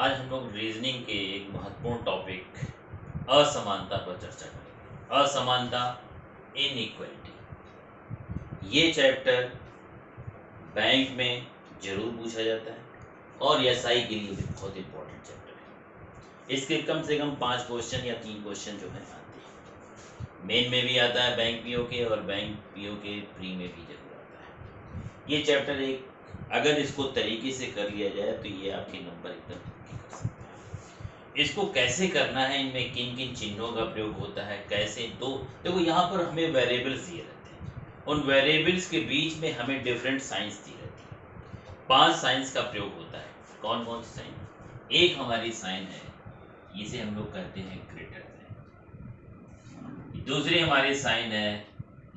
आज हम लोग रीजनिंग के एक महत्वपूर्ण टॉपिक असमानता पर चर्चा करेंगे। असमानता, इनइक्वालिटी। ये चैप्टर बैंक में जरूर पूछा जाता है और एसआई के लिए भी बहुत इंपॉर्टेंट चैप्टर है। इसके कम से कम 5 क्वेश्चन या 3 क्वेश्चन जो है आते हैं। मेन में भी आता है बैंक पीओ के, और बैंक पीओ के प्री में भी जरूर आता है। ये चैप्टर एक अगर इसको तरीके से कर लिया जाए तो ये आपके नंबर एकदम ठीक कर सकता है। इसको कैसे करना है, इनमें किन किन चिन्हों का प्रयोग होता है, कैसे देखो यहाँ पर हमें वेरिएबल्स दिए रहते हैं। उन वेरिएबल्स के बीच में हमें डिफरेंट साइंस दी रहती है। 5 साइंस का प्रयोग होता है। कौन कौन सी साइन? एक हमारी साइन है, इसे हम लोग कहते हैं ग्रेटर देन। दूसरी हमारी साइन है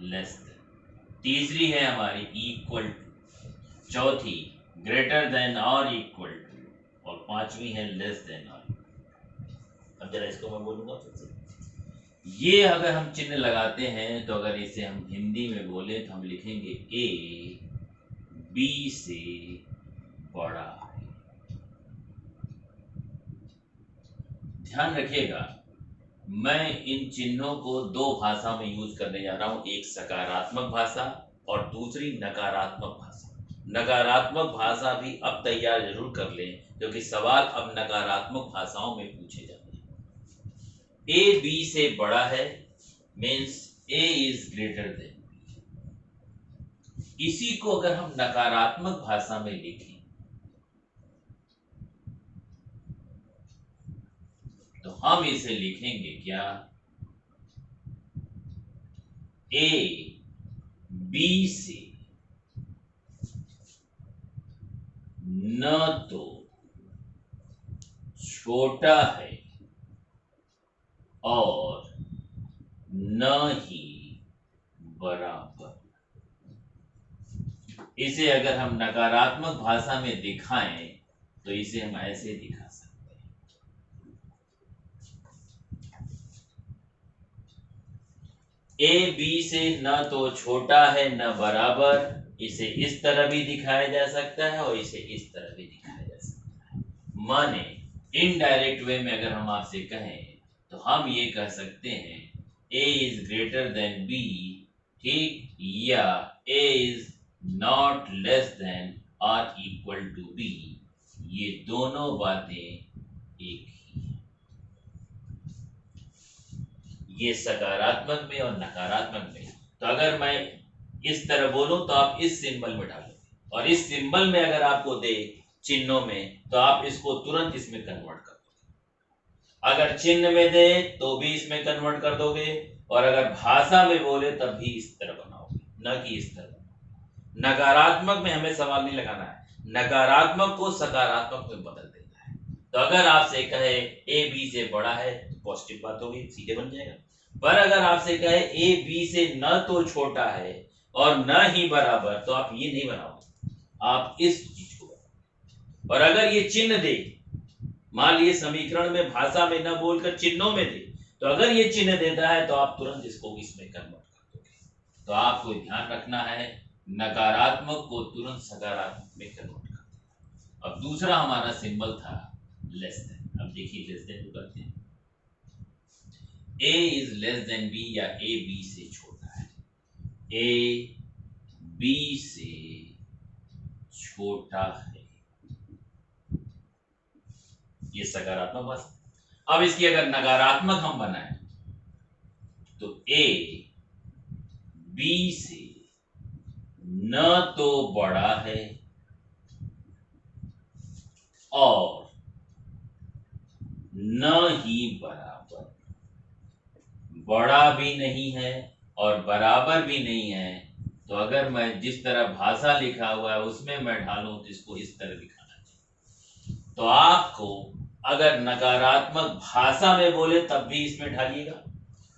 लेस देन। तीसरी है हमारी इक्वल टू। चौथी ग्रेटर देन और इक्वल टू। और पांचवी है लेस देन और। अब जरा इसको मैं बोलूंगा फिर से। ये अगर हम चिन्ह लगाते हैं तो अगर इसे हम हिंदी में बोले तो हम लिखेंगे ए बी से बड़ा है। ध्यान रखिएगा, मैं इन चिन्हों को दो भाषा में यूज करने जा रहा हूं, एक सकारात्मक भाषा और दूसरी नकारात्मक भाषा। नकारात्मक भाषा भी अब तैयार जरूर कर लें, क्योंकि सवाल अब नकारात्मक भाषाओं में पूछे जाते हैं। ए बी से बड़ा है means A is greater then. इसी को अगर हम नकारात्मक भाषा में लिखें तो हम इसे लिखेंगे क्या? ए बी से न तो छोटा है और न ही बराबर। इसे अगर हम नकारात्मक भाषा में दिखाएं तो इसे हम ऐसे दिखा सकते हैं। ए बी से न तो छोटा है न बराबर, इसे इस तरह भी दिखाया जा सकता है और इसे इस तरह भी दिखाया जा सकता है। माने इनडायरेक्ट वे में अगर हम आपसे कहें तो हम ये कह सकते हैं ए इज ग्रेटर देन बी, ठीक, या ए इज नॉट लेस देन और इक्वल टू बी। ये दोनों बातें एक ही हैं। ये सकारात्मक में और नकारात्मक में। तो अगर मैं इस तरह बोलूं तो आप इस सिंबल में डालोगे, और इस सिंबल में अगर आपको दे चिन्हों में तो आप इसको तुरंत इसमें कन्वर्ट कर दोगे। अगर चिन्ह में दे तो भी इसमें कन्वर्ट कर दोगे, और अगर भाषा में बोले तब भी इस तरह बनाओगे, न कि इस तरह। नकारात्मक में हमें सवाल नहीं लगाना है, नकारात्मक को सकारात्मक में बदल देना है। तो अगर आपसे कहे ए बी से बड़ा है तो पॉजिटिव बात होगी, सीधे बन जाएगा। पर अगर आपसे कहे ए बी से न तो छोटा है और न ही बराबर, तो आप ये नहीं बनाओगे, आप इस चीज को बनाओगे। और अगर ये चिन्ह दे, मान लीजिए समीकरण में भाषा में न बोलकर चिन्हों में दे, तो अगर ये चिन्ह देता है तो आप तुरंत इसको इसमें कन्वर्ट कर दोगे। तो आपको ध्यान रखना है, नकारात्मक को तुरंत सकारात्मक में कन्वर्ट कर देना। अब दूसरा हमारा सिंबल था लेस देन। अब देखिए लेस देन को करते हैं। ए इज लेस देन बी, या ए बी से छोटा है। ए बी से छोटा है, ये सकारात्मक भाषा। अब इसकी अगर नकारात्मक हम बनाए तो ए बी से न तो बड़ा है और न ही बराबर। बड़ा भी नहीं है और बराबर भी नहीं है। तो अगर मैं जिस तरह भाषा लिखा हुआ है उसमें मैं ढालूं तो इसको इस तरह दिखाना चाहिए। तो आपको अगर नकारात्मक भाषा में बोले तब भी इसमें ढालिएगा,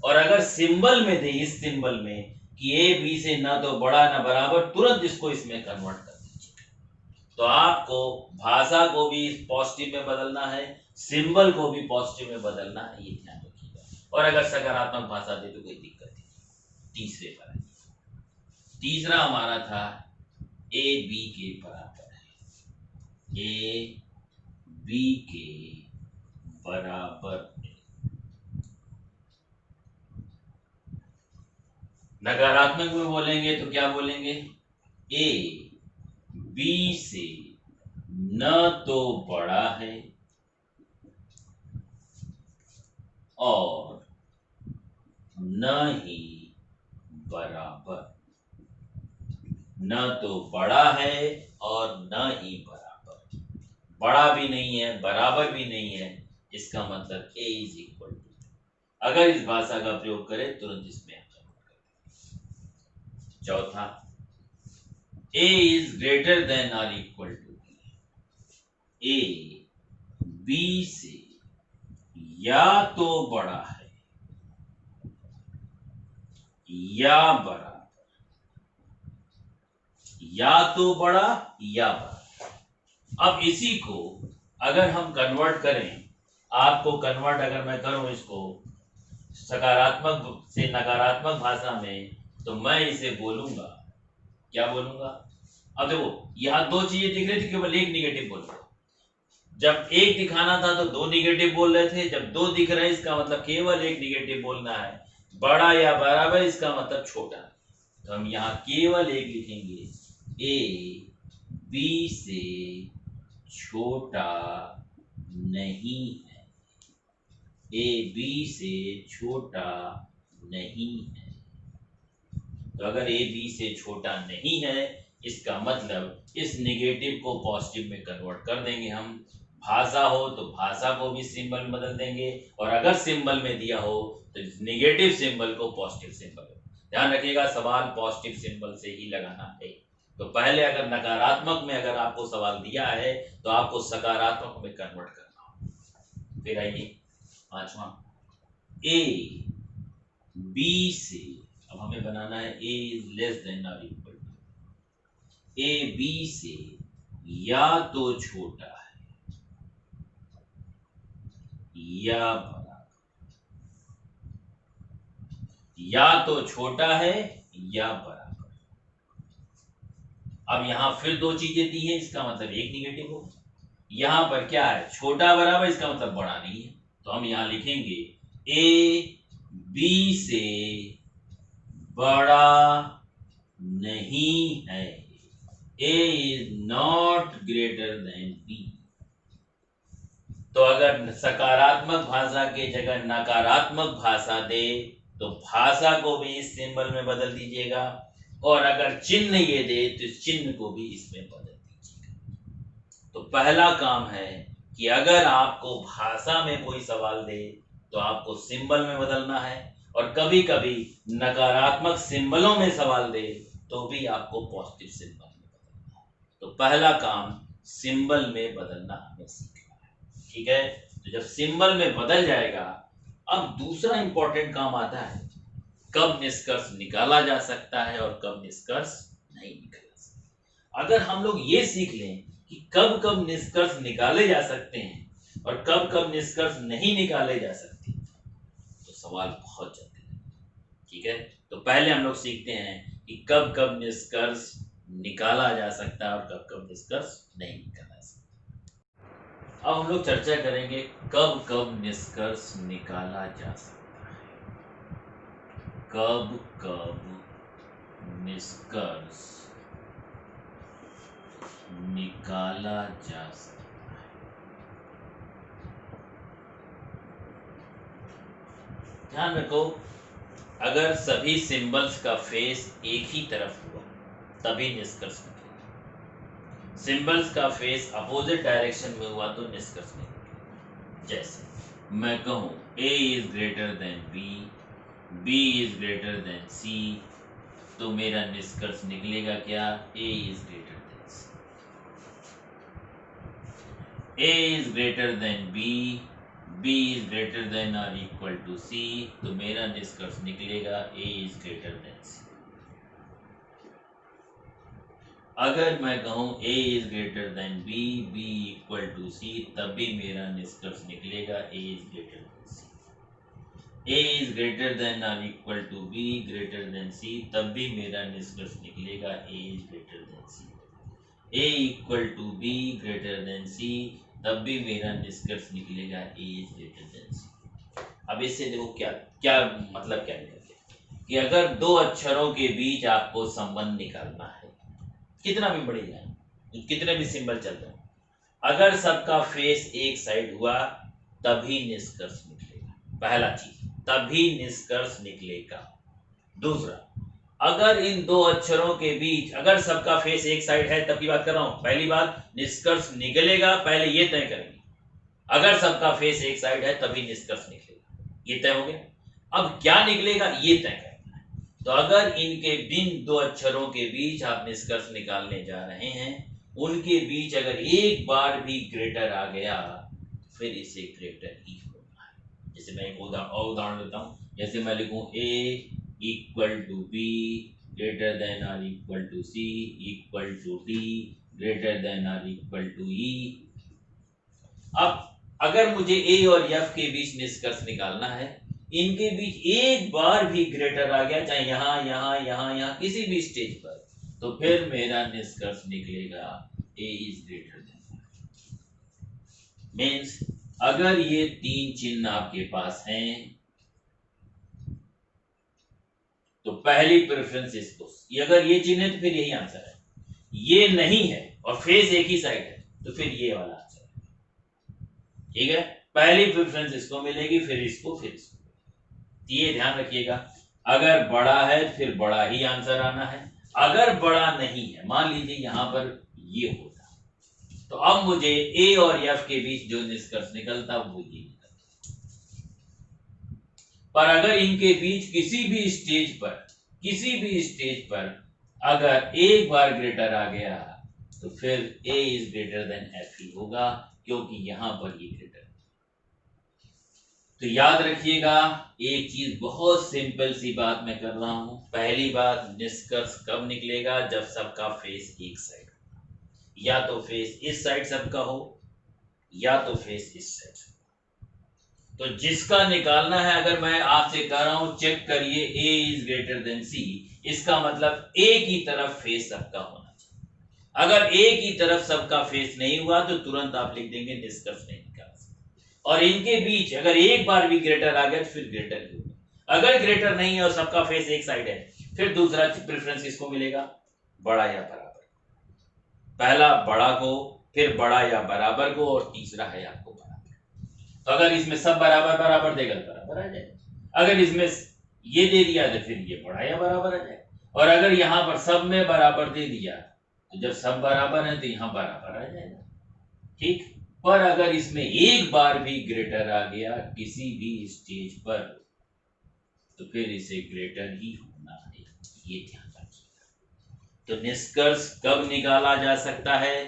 और अगर सिंबल में दे, इस सिंबल में कि ए बी से ना तो बड़ा ना बराबर, तुरंत इसको इसमें कन्वर्ट कर दीजिए। तो आपको भाषा को भी पॉजिटिव में बदलना है, सिंबल को भी पॉजिटिव में बदलना है, ये ध्यान रखिएगा। और अगर सकारात्मक भाषा दे तो कोई दिक्कत नहीं। तीसरे पर आइए। तीसरा हमारा था ए बी के बराबर है। ए बी के बराबर है। नकारात्मक में बोलेंगे तो क्या बोलेंगे, ए बी से न तो बड़ा है और न ही बराबर, न तो बड़ा है और न ही बराबर, बड़ा भी नहीं है बराबर भी नहीं है, इसका मतलब ए इज इक्वल टू। अगर इस भाषा का प्रयोग करें तुरंत इसमें चौथा, ए इज ग्रेटर देन और equal to B, A B से या तो बड़ा है या बराबर, या तो बड़ा या बड़ा। अब इसी को अगर हम कन्वर्ट करें, आपको कन्वर्ट अगर मैं करूं इसको सकारात्मक से नकारात्मक भाषा में, तो मैं इसे बोलूंगा, क्या बोलूंगा। अब देखो यहाँ दो चीजें दिख रही थी, केवल एक निगेटिव बोल रहा, जब एक दिखाना था तो दो निगेटिव बोल रहे थे, जब दो दिख रहे हैं इसका मतलब केवल एक निगेटिव बोलना है, बड़ा या बराबर इसका मतलब छोटा। तो हम यहाँ केवल एक लिखेंगे, ए बी से छोटा नहीं है, ए बी से छोटा नहीं है। तो अगर ए बी से छोटा नहीं है इसका मतलब इस नेगेटिव को पॉजिटिव में कन्वर्ट कर देंगे हम। भाषा हो तो भाषा को भी सिंबल में बदल देंगे, और अगर सिंबल में दिया हो तो इस नेगेटिव सिंबल को पॉजिटिव सिंबल। ध्यान रखिएगा सवाल पॉजिटिव सिंबल से ही लगाना है। तो पहले अगर नकारात्मक में अगर आपको सवाल दिया है तो आपको सकारात्मक में कन्वर्ट करना हो। फिर आइए पांचवा, ए बी से, अब हमें बनाना है ए इज लेस देन और इक्वल टू, ए बी से या तो छोटा है या बराबर, या तो छोटा है या बराबर। अब यहां फिर दो चीजें दी है, इसका मतलब एक निगेटिव हो। यहां पर क्या है, छोटा बराबर, इसका मतलब बड़ा नहीं है। तो हम यहां लिखेंगे ए बी से बड़ा नहीं है, A is not greater than B. तो अगर सकारात्मक भाषा के जगह नकारात्मक भाषा दे तो भाषा को भी इस सिंबल में बदल दीजिएगा, और अगर चिन्ह ये दे तो इस चिन्ह को भी इसमें बदल दीजिएगा। तो पहला काम है कि अगर आपको भाषा में कोई सवाल दे तो आपको सिंबल में बदलना है, और कभी कभी नकारात्मक सिंबलों में सवाल दे तो भी आपको पॉजिटिव सिंबल में बदलना है। तो पहला काम सिंबल में बदलना हमें सीखना है, ठीक है। तो जब सिंबल में बदल जाएगा, अब दूसरा इंपॉर्टेंट काम आता है, कब निष्कर्ष निकाला जा सकता है और कब निष्कर्ष नहीं निकाला सकता। अगर हम लोग ये सीख लें कि कब कब निष्कर्ष निकाले जा सकते हैं और कब कब निष्कर्ष नहीं निकाले जा सकते, तो सवाल बहुत जल्दी, ठीक है। तो पहले हम लोग सीखते हैं कि कब कब निष्कर्ष निकाला जा सकता है और कब कब निष्कर्ष नहीं निकाला जा सकता। अब हम लोग चर्चा करेंगे कब कब निष्कर्ष निकाला जा सकता है, कब कब निष्कर्ष निकाला जा सकता है। ध्यान रखो, अगर सभी सिंबल्स का फेस एक ही तरफ हुआ तभी निष्कर्ष निकलेगा, सिंबल्स का फेस अपोजिट डायरेक्शन में हुआ तो निष्कर्ष नहीं निकलेगा। जैसे मैं कहूं A is greater than B, B is greater than C, तो मेरा निष्कर्ष निकलेगा क्या, A is greater than C. A is greater than B, B is greater than और इक्वल टू सी, तो मेरा निष्कर्ष निकलेगा A is greater than C. अगर मैं कहूं A is greater than B, B equal to C, तब भी मेरा निष्कर्ष निकलेगा A is greater than C. A is greater than और equal to B greater than C, तब भी मेरा निष्कर्ष निकलेगा A is greater than C. A equal to B greater than C, तब भी मेरा निष्कर्ष निकलेगा A is greater than C. अब इससे देखो क्या क्या मतलब क्या निकल गया कि अगर दो अक्षरों के बीच आपको संबंध निकालना है, कितना भी बढ़ेगा, कितने भी सिंबल चल रहे हैं, अगर सबका फेस एक साइड हुआ तभी निष्कर्ष निकलेगा। पहला चीज, तभी निष्कर्ष निकलेगा। दूसरा, अगर इन दो अक्षरों के बीच अगर सबका फेस एक साइड है, तब की बात कर रहा हूं। पहली बात, निष्कर्ष निकलेगा, पहले ये तय करेंगे, अगर सबका फेस एक साइड है तभी निष्कर्ष निकलेगा, ये तय हो गया। अब क्या निकलेगा ये तय करना है। तो अगर इनके बिन दो अक्षरों के बीच आप निष्कर्ष निकालने जा रहे हैं, उनके बीच अगर एक बार भी ग्रेटर आ गया, फिर इसे ग्रेटर ही होना है। जैसे मैं एक उदाहरण देता हूं, जैसे मैं लिखूं A equal to B greater than or equal to C equal to D greater than or equal to E. अब अगर मुझे ए और एफ के बीच निष्कर्ष निकालना है, इनके बीच एक बार भी ग्रेटर आ गया, चाहे यहां यहां यहां यहां किसी भी स्टेज पर, तो फिर मेरा निष्कर्ष निकलेगा A is greater then. Means अगर ये तीन चिन्ह आपके पास हैं तो पहली प्रेफरेंस इसको, अगर ये चिन्ह है तो फिर यही आंसर है, ये नहीं है और फेस एक ही साइड है तो फिर ये वाला आंसर है। ठीक है, पहली प्रेफरेंस इसको मिलेगी, फिर इसको, फिर इसको। ये ध्यान रखिएगा, अगर बड़ा है तो फिर बड़ा ही आंसर आना है, अगर बड़ा नहीं है, मान लीजिए यहां पर ये होता, तो अब मुझे ए और एफ के बीच जो निष्कर्ष निकलता वो ये निकलता। पर अगर इनके बीच किसी भी स्टेज पर अगर एक बार ग्रेटर आ गया, तो फिर ए इज ग्रेटर देन एफ ही होगा, क्योंकि यहां पर ये ग्रेटर। तो याद रखिएगा, एक चीज बहुत सिंपल सी बात मैं कर रहा हूं। पहली बात, निष्कर्ष कब निकलेगा, जब सबका फेस एक साइड हो, या तो फेस इस साइड सबका हो या तो फेस इस साइड। तो जिसका निकालना है, अगर मैं आपसे कह रहा हूं चेक करिए ए इज ग्रेटर देन सी, इसका मतलब ए की तरफ फेस सबका होना चाहिए। अगर ए की तरफ सबका फेस नहीं हुआ तो तुरंत आप लिख देंगे निष्कर्ष नहीं निकाल सकते। और इनके बीच अगर एक बार भी ग्रेटर आ गया तो फिर ग्रेटर ही होगा। अगर ग्रेटर नहीं है और सबका फेस एक साइड है, फिर दूसरा प्रेफरेंस किसको मिलेगा, बड़ा या बराबर। पहला बड़ा को, फिर बड़ा या बराबर को, और तीसरा है आपको बराबर। तो अगर इसमें सब बराबर बराबर देगा तो बराबर आ जाएगा, अगर इसमें ये दे दिया तो फिर ये बड़ा या बराबर आ जाएगा, और अगर यहां पर सब में बराबर दे दिया तो जब सब बराबर है तो यहां बराबर आ जाएगा। ठीक, पर अगर इसमें एक बार भी ग्रेटर आ गया किसी भी स्टेज पर, तो फिर इसे ग्रेटर ही होना है, ये ध्यान रखिएगा। तो निष्कर्ष कब निकाला जा सकता है,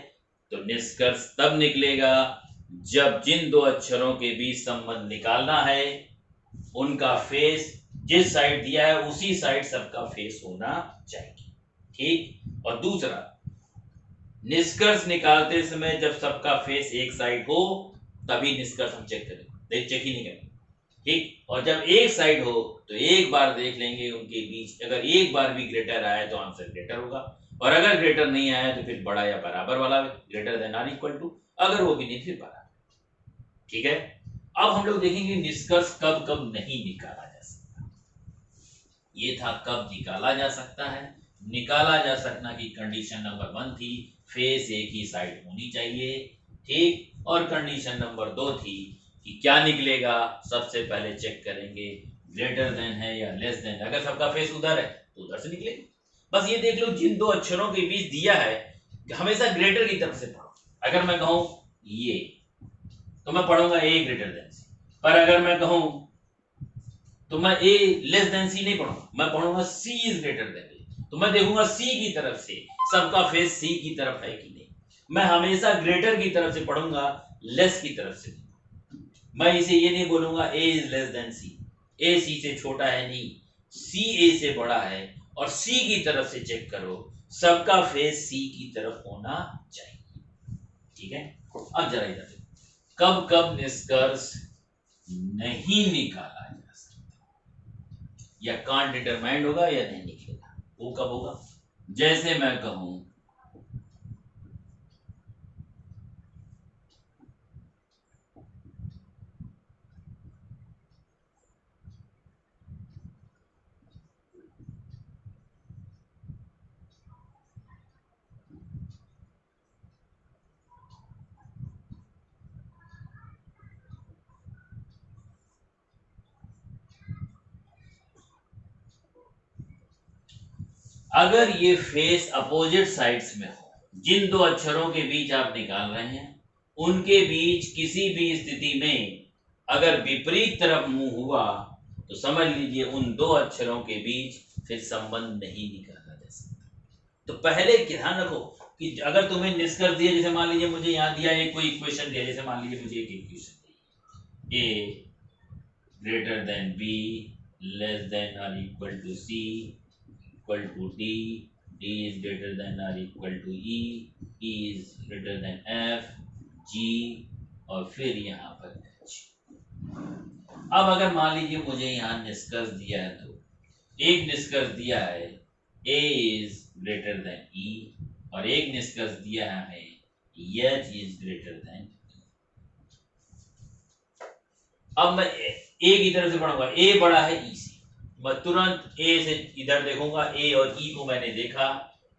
तो निष्कर्ष तब निकलेगा जब जिन दो अक्षरों के बीच संबंध निकालना है, उनका फेस जिस साइड दिया है उसी साइड सबका फेस होना चाहिए। ठीक, और दूसरा, निष्कर्ष निकालते समय जब सबका फेस एक साइड हो तभी निष्कर्ष हम चेक करेंगे, चेक ही नहीं करेंगे। ठीक, और जब एक साइड हो तो एक बार देख लेंगे उनके बीच, अगर एक बार भी ग्रेटर आया तो आंसर ग्रेटर होगा, और अगर ग्रेटर नहीं आया तो फिर बड़ा या बराबर वाला, greater than or equal to, अगर वो भी नहीं फिर बराबर। ठीक है, अब हम लोग देखेंगे निष्कर्ष कब कब नहीं निकाला जा सकता। ये था कब निकाला जा सकता है। निकाला जा सकना की कंडीशन नंबर 1 थी फेस एक ही साइड होनी चाहिए। ठीक, और कंडीशन नंबर 2 थी कि क्या निकलेगा, सबसे पहले चेक करेंगे ग्रेटर देन है या लेस देन। अगर सबका फेस उधर है तो उधर से निकलेगा। बस ये देख लो जिन दो अक्षरों के बीच दिया है हमेशा ग्रेटर की तरफ से पढ़ो। अगर मैं कहूं ये, तो मैं पढ़ूंगा ए ग्रेटर देन सी, पर अगर मैं कहूं तो मैं ए लेस देन सी नहीं पढ़ूंगा, मैं पढ़ूंगा सी इज ग्रेटर देन ए। तो मैं देखूंगा सी की तरफ से सबका फेस सी की तरफ है कि नहीं। मैं हमेशा ग्रेटर की तरफ से पढ़ूंगा, लेस की तरफ से। मैं इसे ये नहीं बोलूंगा ए इज लेस देन सी, ए सी से छोटा है नहीं, सी ए से बड़ा है, और सी की तरफ से चेक करो सबका फेस सी की तरफ होना चाहिए। ठीक है, अब जरा इधर कब कब निष्कर्ष नहीं निकाला जा सकता या कांट डिटरमाइंड होगा या नहीं निकलेगा, वो कब होगा। जैसे मैं कहूं अगर ये फेस अपोजिट साइड्स में हो, जिन दो अक्षरों के बीच आप निकाल रहे हैं उनके बीच किसी भी स्थिति में अगर विपरीत तरफ मुंह हुआ तो समझ लीजिए उन दो अक्षरों के बीच फिर संबंध नहीं निकाला जा सकता। तो पहले ध्यान रखो कि अगर तुम्हें निष्कर्ष दिया, जैसे मान लीजिए मुझे यहाँ दिया एक कोई इक्वेशन दिया, जैसे मान लीजिए मुझे एक इक्वेशन दी, A greater than B less than और equal to C equal to D, D is greater than और equal to E, E is greater than F, G और फिर यहाँ पर एच। अब अगर मान लीजिए मुझे यहाँ निष्कर्ष दिया है, तो एक निष्कर्ष दिया है ए इज ग्रेटर देन ई और एक निष्कर्ष दिया है हमें एच इज ग्रेटर देन। अब मैं ए की तरफ से पढ़ूंगा, ए बड़ा है ई से, मैं तुरंत ए से इधर देखूंगा, ए और ई को मैंने देखा,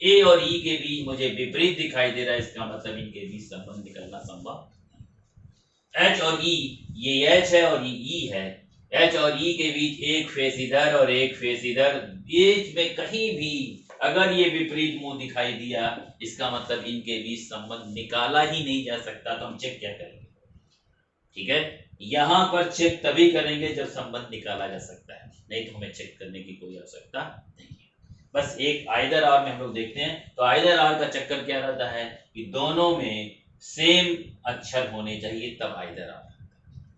ए और ई के बीच मुझे विपरीत दिखाई दे रहा है, इसका मतलब इनके बीच संबंध निकलना संभव। एच और ई, ये एच है और ये ई है, एच और ई के बीच एक फेस इधर और एक फेस इधर, बीच में कहीं भी अगर ये विपरीत मुंह दिखाई दिया इसका मतलब इनके बीच संबंध निकाला ही नहीं जा सकता। तो हम चेक क्या करेंगे, ठीक है, यहां पर चेक तभी करेंगे जब संबंध निकाला जा सकता है, नहीं तो हमें चेक करने की कोई आवश्यकता नहीं है। बस एक आइदर और में हम लोग देखते हैं, तो आइदर और का चक्कर क्या रहता है कि दोनों में सेम अक्षर होने चाहिए तब आइदर और।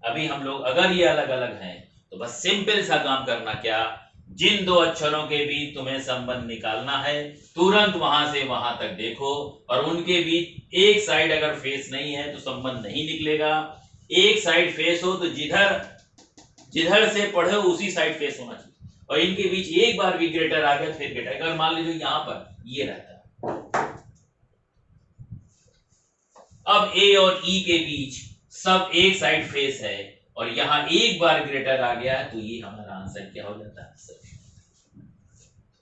अभी हम लोग अगर ये अलग अलग हैं तो बस सिंपल सा काम करना, क्या, जिन दो अक्षरों के बीच तुम्हें संबंध निकालना है तुरंत वहां से वहां तक देखो, और उनके बीच एक साइड अगर फेस नहीं है तो संबंध नहीं निकलेगा, एक साइड फेस हो तो जिधर जिधर से पढ़े उसी साइड फेस होना चाहिए, और इनके बीच एक बार भी ग्रेटर आ गया फिर ग्रेटर, अगर मान लीजिए यहां पर ये रहता है, अब ए और ई के बीच सब एक साइड फेस है और यहां एक बार ग्रेटर आ गया है, तो ये हमारा आंसर क्या हो जाता है, सर।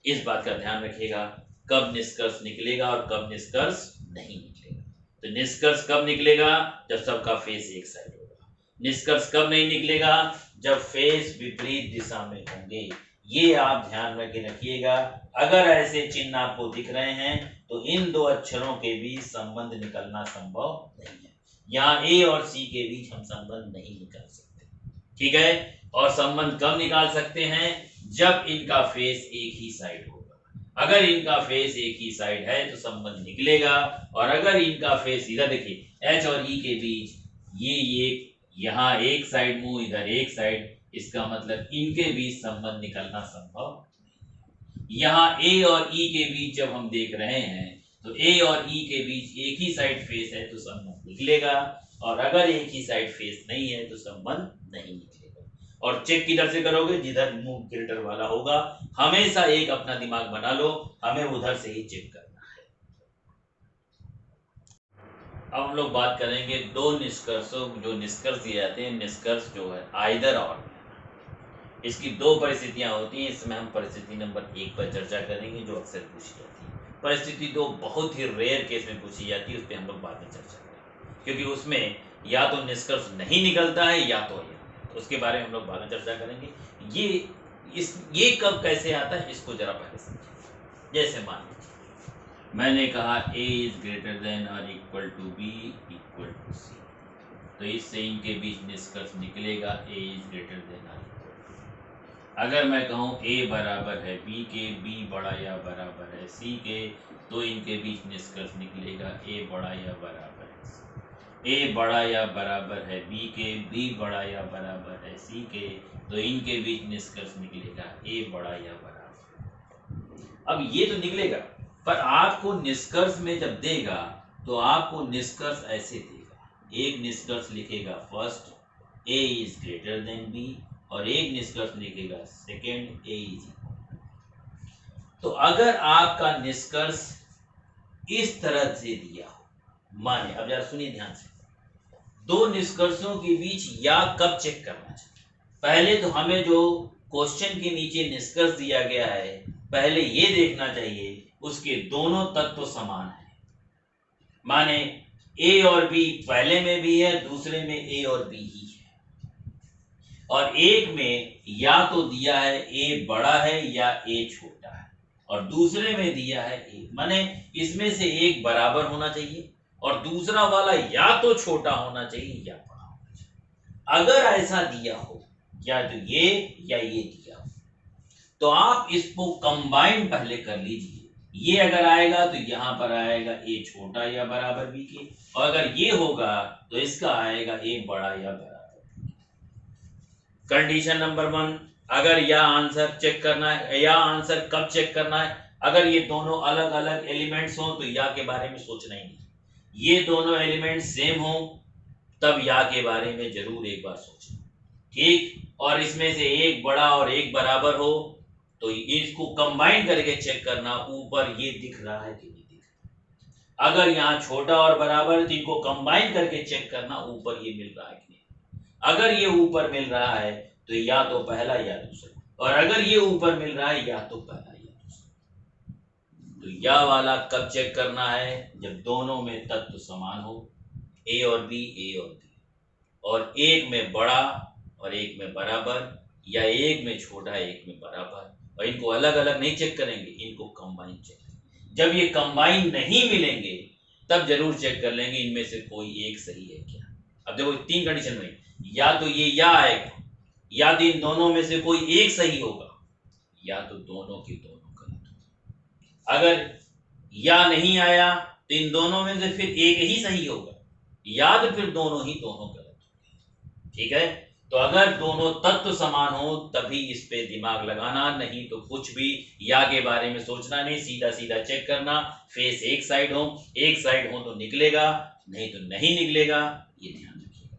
इस बात का ध्यान रखिएगा कब निष्कर्ष निकलेगा और कब निष्कर्ष नहीं निकलेगा। तो निष्कर्ष कब निकलेगा, जब सबका फेस एक साइड होगा। निष्कर्ष कब नहीं निकलेगा, जब फेस विपरीत दिशा में होंगे। ये आप ध्यान में रखिएगा, अगर ऐसे चिन्ह आपको दिख रहे हैं तो इन दो अक्षरों के बीच संबंध निकलना संभव नहीं है। यहाँ ए और सी के बीच हम संबंध नहीं निकाल सकते, ठीक है। और संबंध कब निकाल सकते हैं, जब इनका फेस एक ही साइड होगा। अगर इनका फेस एक ही साइड है तो संबंध निकलेगा, और अगर इनका फेस इधर देखिए एच और ई के बीच ये यहाँ एक साइड मुंह इधर एक साइड, इसका मतलब इनके बीच संबंध निकलना संभव। यहाँ ए और ई के बीच जब हम देख रहे हैं तो ए और ई के बीच एक ही साइड फेस है तो संबंध निकलेगा, और अगर एक ही साइड फेस नहीं है तो संबंध नहीं निकलेगा। और चेक किधर से करोगे, जिधर मुंह ग्रेटर वाला होगा। हमेशा एक अपना दिमाग बना लो, हमें उधर से ही चेक करना है। अब हम लोग बात करेंगे दो निष्कर्षों, जो निष्कर्ष दिए जाते हैं, निष्कर्ष जो है आइदर और, इसकी दो परिस्थितियां होती हैं। इसमें हम परिस्थिति नंबर 1 पर चर्चा करेंगे जो अक्सर पूछी जाती है। परिस्थिति 2 बहुत ही रेयर केस में पूछी जाती है, उस पर हम लोग बाद में चर्चा करेंगे, क्योंकि उसमें या तो निष्कर्ष नहीं निकलता है या तो तो उसके बारे में हम लोग बाद में चर्चा करेंगे। ये कब कैसे आता है इसको जरा पहले समझिए। जैसे मान लीजिए मैंने कहा ए इज ग्रेटर देन और equal to B equal to C, तो इससे इनके बीच निष्कर्ष निकलेगा ए इज ग्रेटर देन और इक्वल टू। अगर मैं कहूँ ए बराबर है बी के, बी बड़ा या बराबर है सी के, तो इनके बीच निष्कर्ष निकलेगा ए बड़ा या बराबर है सी। ए बड़ा या बराबर है बी के, बी बड़ा या बराबर है सी के, तो इनके बीच निष्कर्ष निकलेगा ए बड़ा या बराबर। अब ये तो निकलेगा, पर आपको निष्कर्ष में जब देगा तो आपको निष्कर्ष ऐसे देगा, एक निष्कर्ष लिखेगा first A is greater than B, और एक निष्कर्ष लिखेगा सेकेंड ए इज इक्वल। तो अगर आपका निष्कर्ष इस तरह से दिया हो, माने, अब जरा सुनिए ध्यान से, दो निष्कर्षों के बीच या कब चेक करना चाहिए। पहले तो हमें जो क्वेश्चन के नीचे निष्कर्ष दिया गया है, पहले ये देखना चाहिए उसके दोनों तत्व समान है। माने ए और बी पहले में भी है, दूसरे में ए और बी ही है, और एक में या तो दिया है ए बड़ा है या ए छोटा है, और दूसरे में दिया है ए, माने इसमें से एक बराबर होना चाहिए और दूसरा वाला या तो छोटा होना चाहिए या बड़ा होना चाहिए। अगर ऐसा दिया हो या तो ये या ये दिया हो तो आप इसको कंबाइन पहले कर लीजिए। ये अगर आएगा तो यहां पर आएगा ए छोटा या बराबर बी के, और अगर ये होगा तो इसका आएगा ए बड़ा या बराबर। कंडीशन नंबर 1, अगर यह आंसर चेक करना है, या आंसर कब चेक करना है, अगर ये दोनों अलग अलग एलिमेंट्स हो तो या के बारे में सोचना ही नहीं। ये दोनों एलिमेंट सेम हो तब या के बारे में जरूर एक बार सोचना, ठीक। और इसमें से एक बड़ा और एक बराबर हो तो इसको कंबाइन करके चेक करना, ऊपर ये दिख रहा है कि नहीं दिख रहा। अगर यहाँ छोटा और बराबर तो इनको कंबाइन करके चेक करना, ऊपर ये मिल रहा है कि नहीं। अगर ये ऊपर मिल रहा है तो या तो पहला या दूसरा, और अगर ये ऊपर मिल रहा है या तो पहला या दूसरा। तो या वाला कब चेक करना है, जब दोनों में तत्व समान हो, ए और बी, ए और बी, और एक में बड़ा और एक में बराबर, या एक में छोटा एक में बराबर। और इनको अलग अलग नहीं चेक करेंगे, इनको कंबाइन चेक करेंगे। जब ये कंबाइन नहीं मिलेंगे तब जरूर चेक कर लेंगे इनमें से कोई एक सही है क्या। अब देखो 3 कंडीशन में, या तो ये या आएगा, या तो इन दोनों में से कोई एक सही होगा, या तो दोनों के दोनों गलत होगा। अगर या नहीं आया तो इन दोनों में से फिर एक ही सही होगा, या तो फिर दोनों ही दोनों गलत होंगे, ठीक है। तो अगर दोनों तत्व समान हो तभी इस पे दिमाग लगाना, नहीं तो कुछ भी या के बारे में सोचना नहीं, सीधा सीधा चेक करना। फेस एक साइड हो तो निकलेगा, नहीं तो नहीं निकलेगा, ये ध्यान रखिएगा,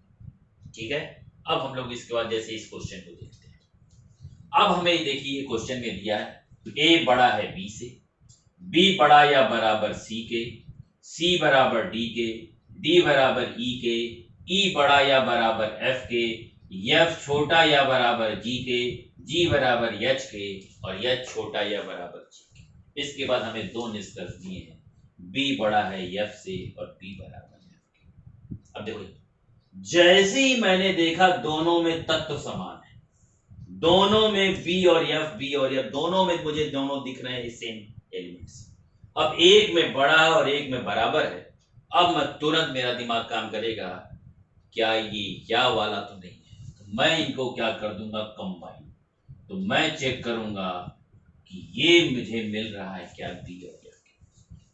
ठीक है। अब हम लोग इसके बाद जैसे इस क्वेश्चन को देखते हैं। अब हमें देखिए क्वेश्चन में दिया है ए बड़ा है बी से, बी बड़ा या बराबर सी के, सी बराबर डी के, डी बराबर ई के, ई बड़ा या बराबर एफ के, एफ छोटा या बराबर जी के, जी बराबर एच के, और एच छोटा या बराबर जी के। इसके बाद हमें दो निष्कर्ष दिए हैं, बी बड़ा है एफ से और बी बराबर एफ के। अब देखो जैसे ही मैंने देखा दोनों में तत्व समान है, दोनों में बी और एफ दोनों में मुझे दोनों दिख रहे हैं सेम एलिमेंट्स। अब एक में बड़ा है और एक में बराबर है। अब मैं तुरंत मेरा दिमाग काम करेगा, क्या ये या वाला तो नहीं है, तो मैं इनको क्या कर दूंगा कंबाइन। तो मैं चेक करूंगा कि ये मुझे मिल रहा है क्या बी और एफ।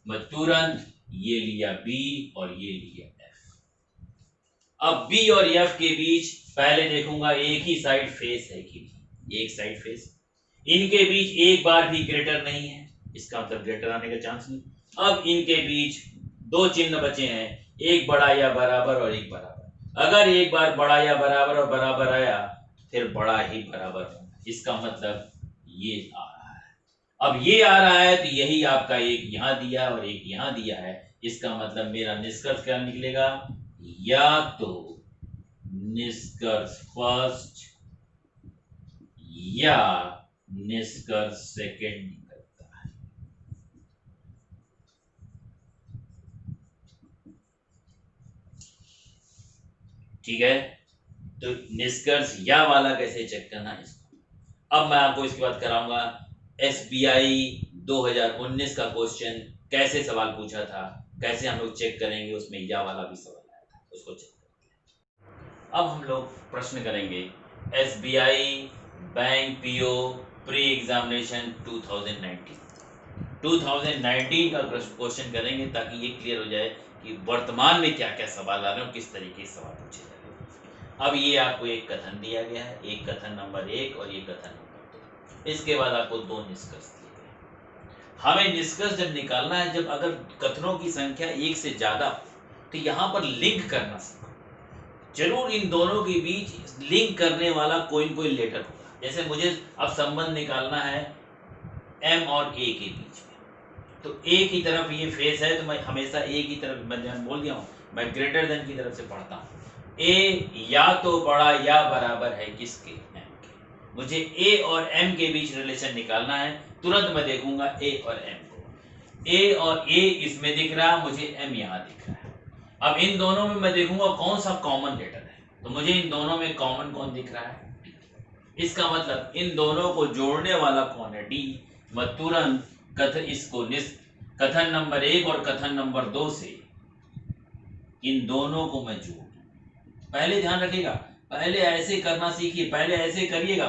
मैं तुरंत ये लिया बी और ये लिया एफ। अब बी और एफ के बीच पहले देखूंगा एक ही साइड फेस है कि नहीं, एक साइड फेस। इनके बीच एक बार भी ग्रेटर नहीं है, इसका मतलब ग्रेटर आने का चांस नहीं। अब इनके बीच दो चिन्ह बचे हैं, एक बड़ा या बराबर और एक बराबर। अगर एक बार बड़ा या बराबर और बराबर आया फिर बड़ा ही बराबर होगा, इसका मतलब ये आ रहा है। अब ये आ रहा है तो यही आपका एक यहां दिया और एक यहां दिया है, इसका मतलब मेरा निष्कर्ष क्या निकलेगा, या तो निष्कर्ष फर्स्ट या निष्कर्ष सेकंड निकलता है। ठीक है, तो निष्कर्ष या वाला कैसे चेक करना है इसको अब मैं आपको इसके बाद कराऊंगा। SBI 2019 का क्वेश्चन कैसे सवाल पूछा था, कैसे हम लोग चेक करेंगे, उसमें या वाला भी सवाल आया था, उसको चेक करते हैं। अब हम लोग प्रश्न करेंगे SBI bank PO pre examination 2019 का क्वेश्चन करेंगे ताकि ये क्लियर हो जाए कि वर्तमान में क्या क्या सवाल आ रहे हैं और किस तरीके से सवाल पूछे जा रहे हैं। अब ये आपको एक कथन दिया गया है, एक कथन नंबर 1 और ये कथन नंबर 2। इसके बाद आपको दो निष्कर्ष दिए गए। हमें निष्कर्ष जब निकालना है, जब अगर कथनों की संख्या एक से ज्यादा तो यहाँ पर लिंक करना सीखो। जरूर इन दोनों के बीच लिंक करने वाला कोई न कोई लेटर होगा। जैसे मुझे अब संबंध निकालना है M और A के बीच में, तो A की तरफ ये फेस है तो मैं हमेशा A की तरफ, मैं बोल दिया हूँ मैं ग्रेटर देन की तरफ से पढ़ता हूँ। A या तो बड़ा या बराबर है किसके, M के। मुझे A और M के बीच रिलेशन निकालना है, तुरंत मैं देखूंगा A और M को। A और A इसमें दिख रहा, मुझे M यहाँ दिख रहा है। अब इन दोनों में मैं देखूंगा कौन सा कॉमन लेटर है, तो मुझे इन दोनों में कॉमन कौन दिख रहा है, D। इसका मतलब इन दोनों को जोड़ने वाला कौन है, D। मैं तुरंत कथन नंबर 1 और कथन नंबर 2 से इन दोनों को मैं जोड़, पहले ध्यान रखिएगा, पहले ऐसे करना सीखिए, पहले ऐसे करिएगा।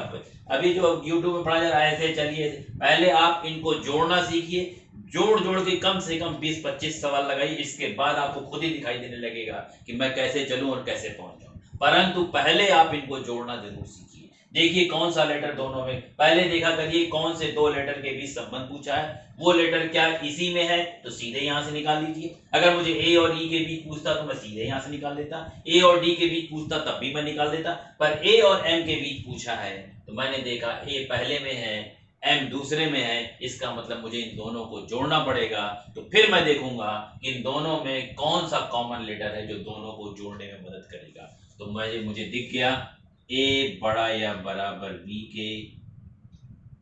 अभी जो YouTube में पढ़ा जा रहा है ऐसे चलिए, पहले आप इनको जोड़ना सीखिए, जोड़ जोड़ के कम से कम 20-25 सवाल लगाइए, इसके बाद आपको खुद ही दिखाई देने लगेगा कि मैं कैसे चलूं और कैसे पहुंच जाऊं। परंतु पहले आप इनको जोड़ना जरूर सीखिए। देखिए कौन सा लेटर दोनों में, पहले देखा करिए कौन से दो लेटर के बीच संबंध पूछा है, वो लेटर क्या इसी में है तो सीधे यहां से निकाल लीजिए। अगर मुझे ए और ई के बीच पूछता तो मैं सीधे यहां से निकाल देता, ए और डी के बीच पूछता तब भी मैं निकाल देता, पर ए और एम के बीच पूछा है तो मैंने देखा ए पहले में है, एम दूसरे में है, इसका मतलब मुझे इन दोनों को जोड़ना पड़ेगा। तो फिर मैं देखूंगा इन दोनों में कौन सा कॉमन लेटर है जो दोनों को जोड़ने में मदद करेगा। तो मुझे दिख गया ए बड़ा या बराबर बी के,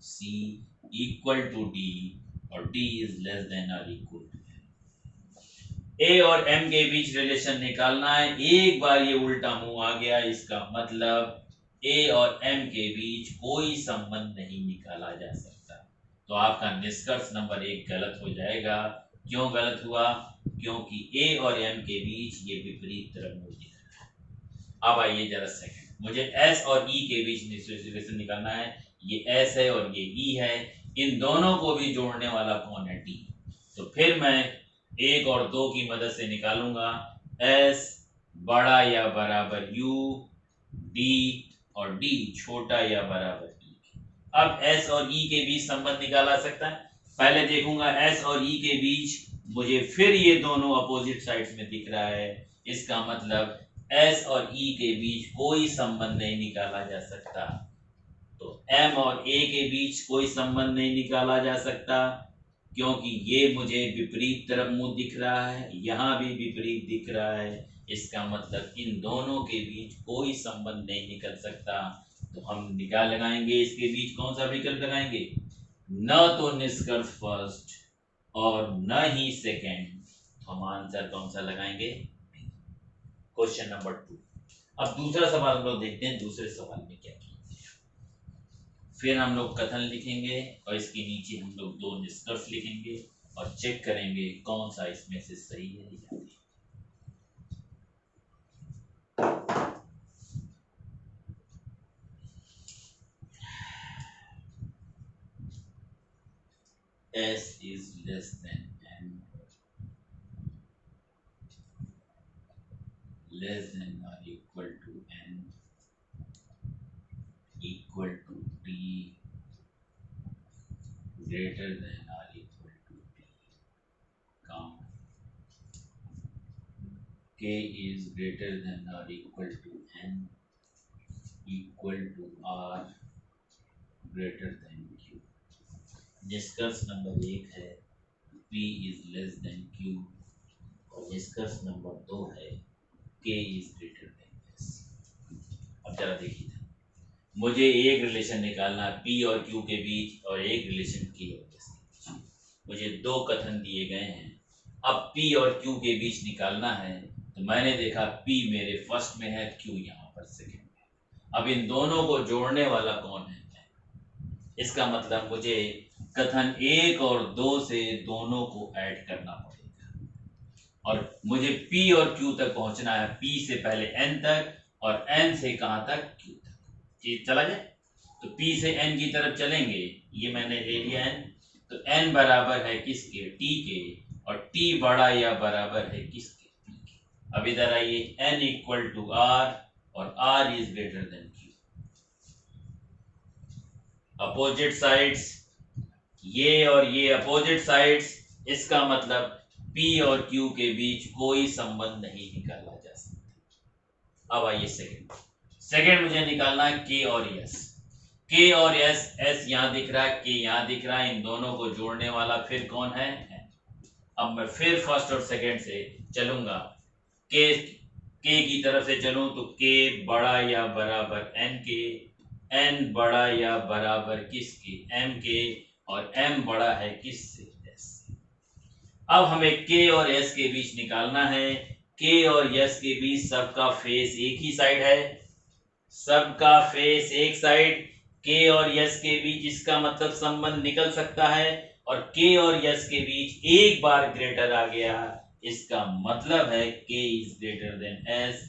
सी इक्वल टू डी और डी इज लेस देन और इक्वल टू ए और एम के बीच रिलेशन निकालना है। एक बार ये उल्टा मुंह आ गया, इसका मतलब ए और एम के बीच कोई संबंध नहीं निकाला जा सकता। तो आपका निष्कर्ष नंबर 1 गलत हो जाएगा। क्यों गलत हुआ? क्योंकि ए और एम के बीच ये विपरीत तरफ मुंह दिख रहा है। अब आइए जरा सेकंड, मुझे एस और ई के बीच रिलेशन निकालना है। ये एस है और ये ई है, इन दोनों को भी जोड़ने वाला कौन है? डी। तो फिर मैं 1 और 2 की मदद से निकालूंगा एस बड़ा या बराबर यू, डी और डी छोटा या बराबर ई। अब एस और ई के बीच संबंध निकाला सकता है। पहले देखूंगा एस और ई के बीच, मुझे फिर ये दोनों अपोजिट साइड्स में दिख रहा है, इसका मतलब एस और ई के बीच कोई संबंध नहीं निकाला जा सकता। तो एम और ए के बीच कोई संबंध नहीं निकाला जा सकता क्योंकि ये मुझे विपरीत तरफ मुंह दिख रहा है, यहाँ भी विपरीत दिख रहा है, इसका मतलब इन दोनों के बीच कोई संबंध नहीं निकल सकता। तो हम निकाल लगाएंगे इसके बीच कौन सा विकल्प लगाएंगे? न तो निष्कर्ष फर्स्ट और न ही सेकंड, तो हम आंसर कौन सा लगाएंगे? Question number 2। अब दूसरा सवाल हम लोग देखते हैं, दूसरे सवाल में क्या किया। फिर हम लोग कथन लिखेंगे और इसके नीचे हम लोग 2 निष्कर्ष लिखेंगे और चेक करेंगे कौन सा इसमें से सही है या नहीं। S is less than n, less than or equal to n, equal to d, greater than or equal to d. Count. K is greater than or equal to n, equal to r, greater than q. निष्कर्ष number 1 है P is less than Q और निष्कर्ष number 2 है K is greater than S। अब जरा देखिए, मुझे एक रिलेशन निकालना है P और Q के बीच और एक रिलेशन K और S के बीच। मुझे 2 कथन दिए गए हैं, अब P और Q के बीच निकालना है। तो मैंने देखा P मेरे फर्स्ट में है, Q यहाँ पर सेकंड में। अब इन दोनों को जोड़ने वाला कौन है? इसका मतलब मुझे कथन 1 और 2 से दोनों को ऐड करना पड़ेगा और मुझे P और Q तक पहुंचना है। P से पहले N तक और N से कहां तक? Q तक। चला जाए तो P से N की तरफ चलेंगे, ये मैंने ले लिया N। तो N बराबर है किसके? T के, और T बड़ा या बराबर है किसके? P के। अब इधर आइए, N इक्वल टू R और R is greater then Q। Opposite sides, ये और ये अपोजिट साइड्स, इसका मतलब P और Q के बीच कोई संबंध नहीं निकाला जा सकता। अब आइए सेकंड मुझे निकालना है K और S। K और S, S यहाँ दिख रहा है, K यहाँ दिख रहा है, इन दोनों को जोड़ने वाला फिर कौन है? अब मैं फिर फर्स्ट और सेकंड से चलूंगा, K की तरफ से चलूं तो K बड़ा या बराबर N के, N बड़ा या बराबर किसके? M के, और M बड़ा है किससे? S से। अब हमें K और S के बीच निकालना है। K और S के बीच सबका फेस एक ही साइड है, सबका फेस एक साइड। K और S के बीच इसका मतलब संबंध निकल सकता है और के और यस के बीच एक बार ग्रेटर आ गया, इसका मतलब है के इज ग्रेटर देन एस।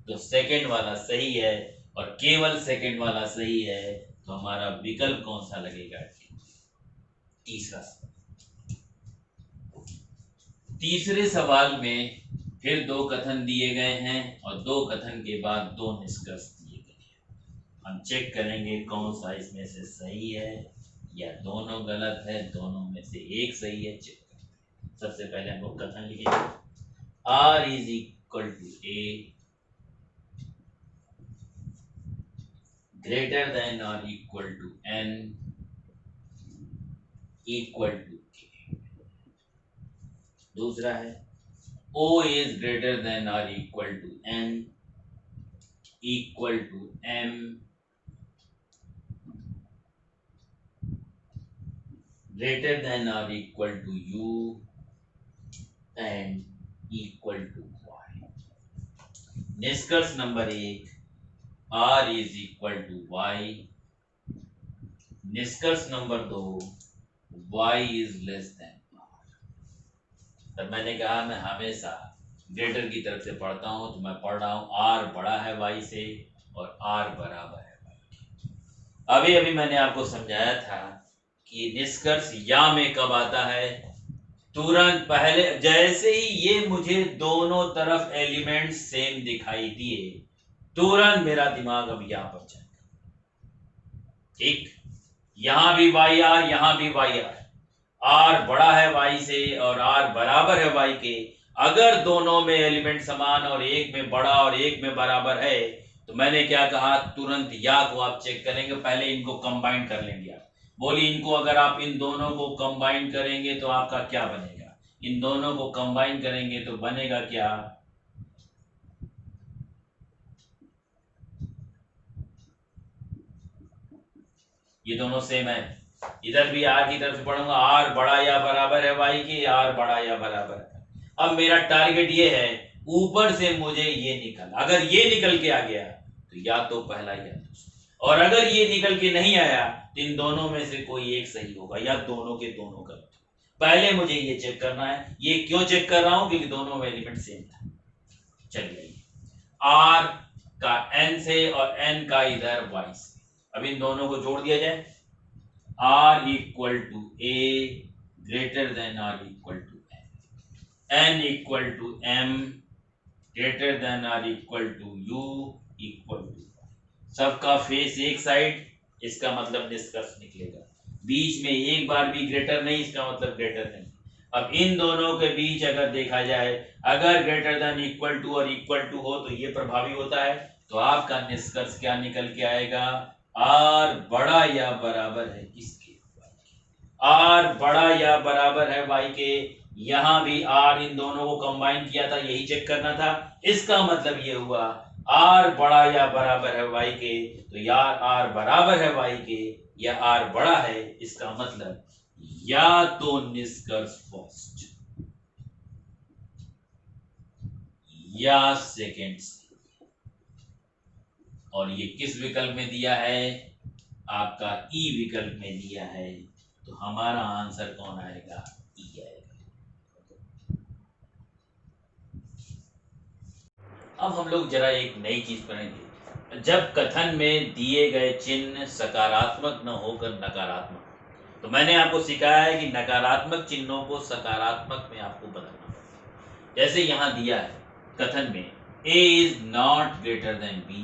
तो सेकंड वाला सही है और केवल सेकंड वाला सही है, तो हमारा विकल्प कौन सा लगेगा? तीसरा। तीसरे सवाल में फिर दो कथन दिए गए हैं और दो कथन के बाद दो निष्कर्ष दिए गए हैं। हम चेक करेंगे कौन सा इसमें से सही है या दोनों गलत है, दोनों में से एक सही है, चेक करते हैं। सबसे पहले हम लोग कथन लिखेंगे, R is equal to A greater than और equal to n equal to k। दूसरा है O is greater than or equal to n equal to m greater than or equal to u and equal to y। निष्कर्ष number 1, r is equal to y। निष्कर्ष number 2, y is less than r। तब मैंने कहा मैं हमेशा greater की तरफ से पढ़ता हूं, तो मैं पढ़ रहा हूं r बड़ा है y से और r बराबर है y के। अभी अभी मैंने आपको समझाया था कि निष्कर्ष या में कब आता है, तुरंत पहले जैसे ही ये मुझे दोनों तरफ एलिमेंट सेम दिखाई दिए, तुरंत मेरा दिमाग अब यहां पर जाएगा। ठीक, यहां भी वाई आर, यहां भी वाई आर, आर बड़ा है वाई से और आर बराबर है वाई के। अगर दोनों में एलिमेंट समान और एक में बड़ा और एक में बराबर है, तो मैंने क्या कहा, तुरंत या को आप चेक करेंगे, पहले इनको कंबाइन कर लेंगे। आप बोलिए, इनको अगर आप इन दोनों को कंबाइन करेंगे तो आपका क्या बनेगा? इन दोनों को कंबाइन करेंगे तो बनेगा क्या? ये दोनों सेम है, इधर भी आर की तरफ से पढ़ूंगा, आर बड़ा या बराबर है वाई की, आर बड़ा या बराबर है। अब मेरा टारगेट ये है, ऊपर से मुझे ये निकल, अगर ये निकल के आ गया तो या तो पहला या दूसरा, और अगर ये निकल के नहीं आया तो इन दोनों में से कोई एक सही होगा या दोनों के दोनों गलत। पहले मुझे ये चेक करना है। ये क्यों चेक कर रहा हूं? क्योंकि दोनों में एलिमेंट सेम था। चलिए, आर का एन से और एन का इधर वाई से, अब इन दोनों को जोड़ दिया जाए। R equal to A greater than R equal to n equal to m greater than R equal to u equal to. सबका फेस एक साइड, इसका मतलब निष्कर्ष निकलेगा। बीच में एक बार भी ग्रेटर नहीं, इसका मतलब ग्रेटर नहीं। अब इन दोनों के बीच अगर देखा जाए, अगर ग्रेटर देन इक्वल टू और इक्वल टू हो तो ये प्रभावी होता है, तो आपका निष्कर्ष क्या निकल के आएगा? R बड़ा या बराबर है किसके? R बड़ा या बराबर है y के। यहां भी R, इन दोनों को कंबाइन किया था, यही चेक करना था। इसका मतलब ये हुआ R बड़ा या बराबर है y के, तो यार R बराबर है y के या R बड़ा है, इसका मतलब या तो निष्कर्ष फर्स्ट या सेकेंड। और ये किस विकल्प में दिया है? आपका ई विकल्प में दिया है, तो हमारा आंसर कौन आएगा? ई आएगा। अब हम लोग जरा एक नई चीज पढ़ेंगे। जब कथन में दिए गए चिन्ह सकारात्मक न होकर नकारात्मक, तो मैंने आपको सिखाया है कि नकारात्मक चिन्हों को सकारात्मक में आपको बदलना पड़ेगा। जैसे यहां दिया है कथन में, A is not greater than B,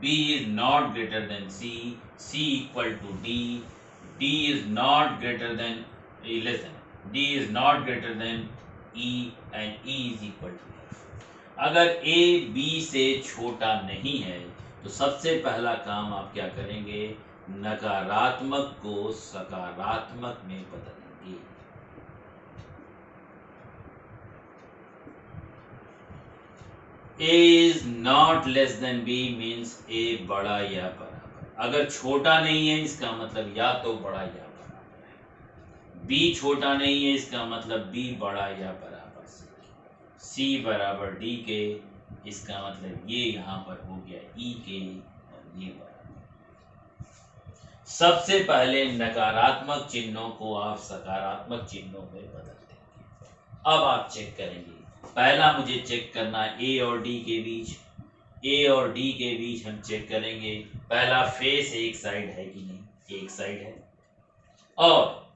B is not greater than C, C equal to D, D is not greater than listen, D is not greater than E and E is equal to F। अगर A B से छोटा नहीं है तो सबसे पहला काम आप क्या करेंगे? नकारात्मक को सकारात्मक में बदलेंगे। A is not less than B means A बड़ा या बराबर। अगर छोटा नहीं है इसका मतलब या तो बड़ा या बराबर है। B छोटा नहीं है इसका मतलब B बड़ा या बराबर से। C बराबर D के, इसका मतलब ये यहाँ पर हो गया E के और ये बराबर। सबसे पहले नकारात्मक चिन्हों को आप सकारात्मक चिन्हों में बदल देंगे। अब आप चेक करेंगे, पहला मुझे चेक करना है ए और डी के बीच, ए और डी के बीच हम चेक करेंगे पहला फेस एक साइड है कि नहीं, एक साइड है। और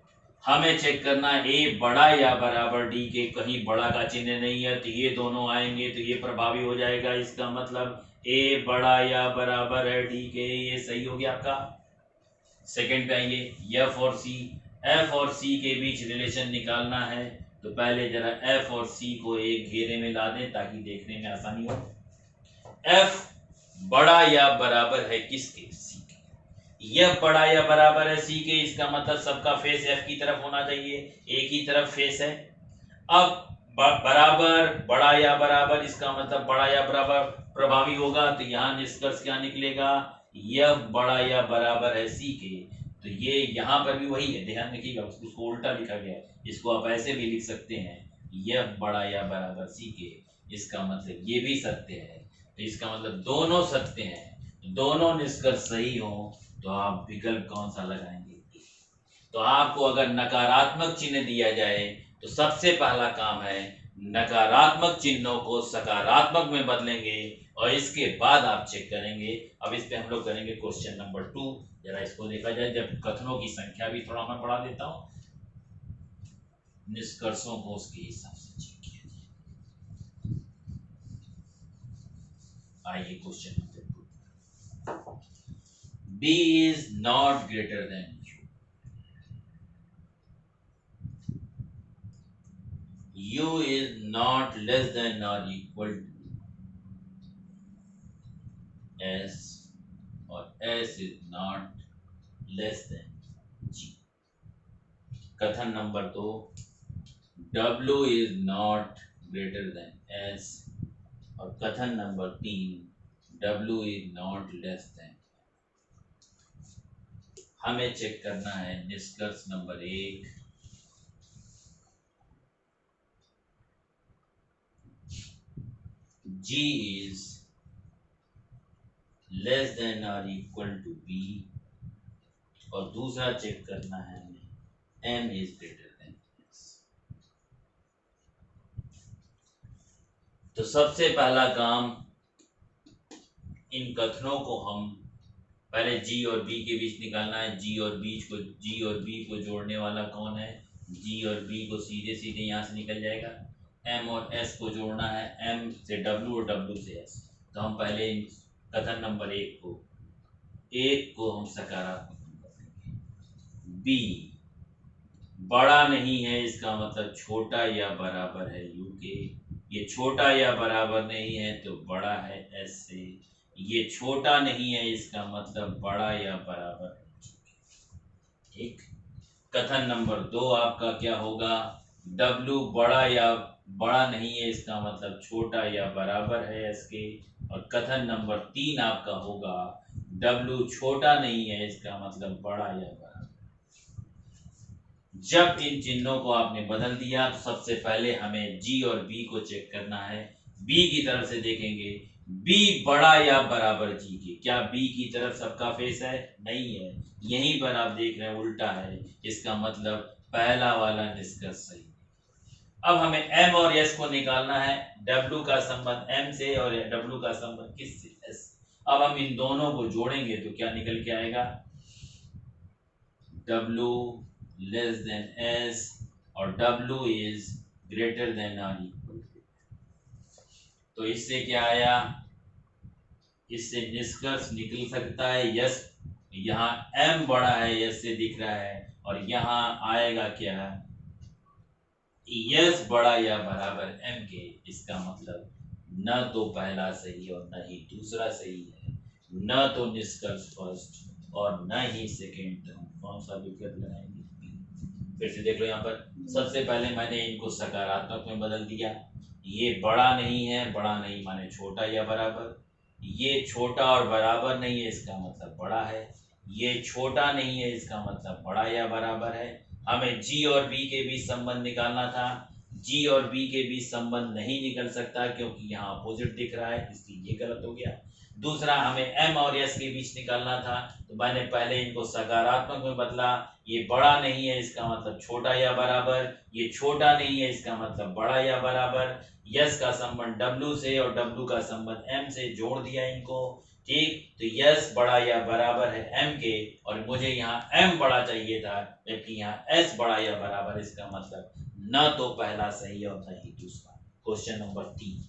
हमें चेक करना है ए बड़ा या बराबर डी के, कहीं बड़ा का चिन्ह नहीं है तो ये दोनों आएंगे तो ये प्रभावी हो जाएगा। इसका मतलब ए बड़ा या बराबर है डी के, ये सही हो गया आपका। सेकंड पे आइए एफ और सी, एफ और सी के बीच रिलेशन निकालना है तो पहले जरा एफ और सी को एक घेरे में ला दें ताकि देखने में आसानी हो। एफ बड़ा या बराबर है किसके, सी के। यह बड़ा या बराबर है सी के, इसका मतलब सबका फेस एफ की तरफ होना चाहिए, एक ही तरफ फेस है। अब बराबर बड़ा या बराबर, इसका मतलब बड़ा या बराबर प्रभावी होगा तो यहाँ निष्कर्ष क्या निकलेगा, यह बड़ा या बराबर है सी के, तो ये यहाँ पर भी वही है, ध्यान रखिएगा उसको उल्टा लिखा गया है, इसको आप ऐसे भी लिख सकते हैं यह बड़ा या बराबर सी के, इसका मतलब ये भी सत्य है, तो इसका मतलब दोनों सत्य हैं, दोनों निष्कर्ष सही हो तो आप विकल्प कौन सा लगाएंगे। तो आपको अगर नकारात्मक चिन्ह दिया जाए तो सबसे पहला काम है नकारात्मक चिन्हों को सकारात्मक में बदलेंगे और इसके बाद आप चेक करेंगे। अब इस पे हम लोग करेंगे क्वेश्चन नंबर 2, जरा इसको देखा जाए। जब कथनों की संख्या भी थोड़ा मैं बढ़ा देता हूं, निष्कर्षों को उसके हिसाब से चेक किया जाए। आइए question number 2, B is not greater than U is not less than or equal to S और S is not less than G। कथन number 2, W is not greater than S और कथन number 3, W is not less than। हमें check करना है निष्कर्ष number 1, G is less than or equal to B और दूसरा चेक करना है M is greater than S। तो सबसे पहला काम, इन कथनों को हम पहले G और B के बीच निकालना है। G और B को जोड़ने वाला कौन है, G और B को सीधे सीधे यहाँ से निकल जाएगा। M और S को जोड़ना है, M से W और W से S। तो हम पहले कथन नंबर 1 को हम सकारात्मक करेंगे। B बड़ा नहीं है, इसका मतलब छोटा या बराबर है U के, ये छोटा या बराबर नहीं है तो बड़ा है S से, ये छोटा नहीं है इसका मतलब बड़ा या बराबर है। ठीक, कथन नंबर 2 आपका क्या होगा, W बड़ा नहीं है इसका मतलब छोटा या बराबर है S के, और कथन नंबर 3 आपका होगा W छोटा नहीं है इसका मतलब बड़ा या बराबर। जब इन चिन्हों को आपने बदल दिया तो सबसे पहले हमें G और B को चेक करना है। B की तरफ से देखेंगे, B बड़ा या बराबर G के, क्या B की तरफ सबका फेस है, नहीं है, यहीं पर आप देख रहे हैं उल्टा है, इसका मतलब पहला वाला निष्कर्ष सही। अब हमें M और S को निकालना है, W का संबंध M से और W का संबंध किससे, S। अब हम इन दोनों को जोड़ेंगे तो क्या निकल के आएगा, W less than S और W is greater than or equal to। तो इससे क्या आया, इससे निष्कर्ष निकल सकता है यस, यहाँ M बड़ा है यस से दिख रहा है, और यहाँ आएगा क्या, यस बड़ा या बराबर M के, इसका मतलब न तो पहला सही और न ही दूसरा सही है, न तो निष्कर्ष फर्स्ट और न ही सेकेंड। तो हम कौन सा विकल्प लगाएंगे, फिर से देख लो यहाँ पर। सबसे पहले मैंने इनको सकारात्मक में बदल दिया, ये बड़ा नहीं है, बड़ा नहीं माने छोटा या बराबर, ये छोटा और बराबर नहीं है इसका मतलब बड़ा है, ये छोटा नहीं है इसका मतलब बड़ा या बराबर है। हमें G और B के बीच संबंध निकालना था, G और B के बीच संबंध नहीं निकल सकता क्योंकि यहाँ अपोजिट दिख रहा है, इसलिए ये गलत हो गया। दूसरा हमें m और s के बीच निकालना था, तो मैंने पहले इनको सकारात्मक में बदला। ये बड़ा नहीं है इसका मतलब छोटा या बराबर, ये छोटा नहीं है इसका मतलब बड़ा या बराबर। यस का संबंध w से और w का संबंध m से, जोड़ दिया इनको। ठीक, तो यस बड़ा या बराबर है m के, और मुझे यहाँ m बड़ा चाहिए था, जबकि यहाँ s बड़ा या बराबर, इसका मतलब न तो पहला सही और न ही दूसरा। Question number 3।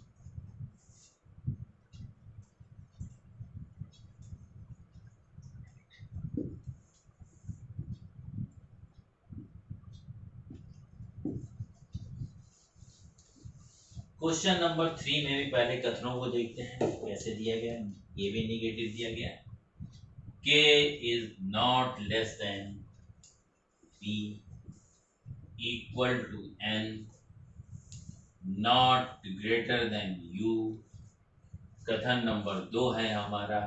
क्वेश्चन नंबर 3 में भी पहले कथनों को देखते हैं कैसे दिया गया है। ये भी निगेटिव दिया गया है। k is not less than p equal to n not greater than u। कथन नंबर 2 है हमारा